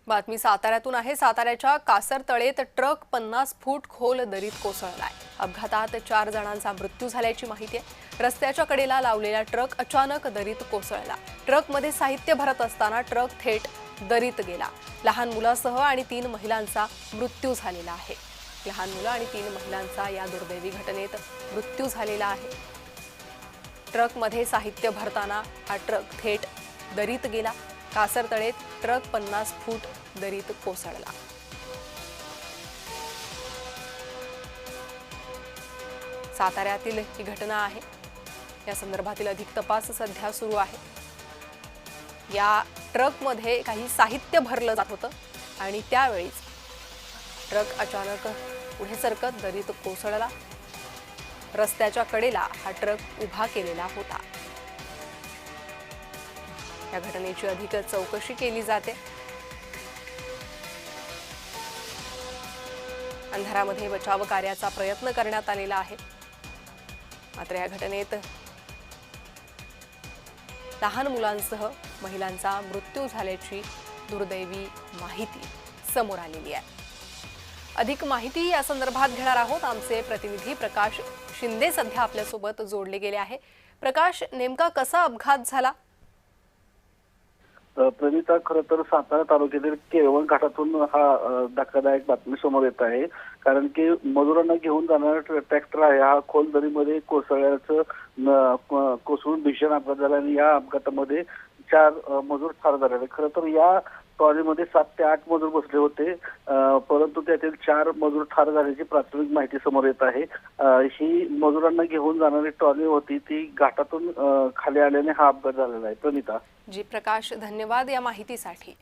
बातमी साताऱ्यातून आहे। साताऱ्याच्या कासरतळेत ट्रक 50 फूट खोल दरीत कोसळलाय। अपघातात 4 जणांचा मृत्यू झाल्याची माहिती आहे। रस्त्याच्या कडेला लावलेला ट्रक अचानक दरीत कोसळला। ट्रकमध्ये साहित्य भरत असताना ट्रक थेट दरीत गेला। लहान मुलासह आणि 3 महिलांचा मृत्यू झालेला आहे। लहान मुलं आणि 3 महिलांचा या दुर्दैवी घटनेत मृत्यू झालेला आहे। ट्रकमध्ये साहित्य भरताना हा ट्रक थेट दरीत गेला। कासरतळेत ट्रक 50 फूट दरीत कोसळला। साताऱ्यातील ही घटना आहे। या संदर्भातील अधिक तपास सध्या सुरू आहे। या ट्रकमध्ये काही साहित्य भरलं जात होतं आणि त्यावेळीच ट्रक अचानक पुढे सरकत दरीत कोसळला। रस्त्याच्या कडेला हा ट्रक उभा केलेला होता। या घटनेची अधिक चौकशी केली जाते। अंधारामध्ये बचाव कार्याचा प्रयत्न करण्यात आलेला आहे। मात्र या घटनेत लहान मुलांसह महिलांचा मृत्यू झाल्याची दुर्दैवी माहिती समोर आलेली आहे। अधिक माहिती या संदर्भात घेणार आहोत। आमचे प्रतिनिधी प्रकाश शिंदे सध्या आपल्यासोबत जोडले गेले आहे। प्रकाश, नेमका कसा अपघात झाला? प्रणिता, खरं तर सातारा तालुक्यातील केळवण घाटातून हा धक्कादायक बातमी समोर येत आहे। कारण की मजुरांना घेऊन जाणारा ट्रॅक्टर आहे हा खोल दरीमध्ये कोसळून भीषण अपघात झाला आणि या अपघातामध्ये 4 मजूर ठार झाले। खरं तर या ट्रॉलीमध्ये 7 ते 8 मजूर बसले होते, परंतु त्यातील 4 मजूर ठार झाल्याची प्राथमिक माहिती समोर येत आहे। ही मजुरांना घेऊन जाणारी ट्रॉली होती ती घाटातून खाली आल्याने हा अपघात झालेला आहे। प्रणिता जी प्रकाश, धन्यवाद या माहितीसाठी।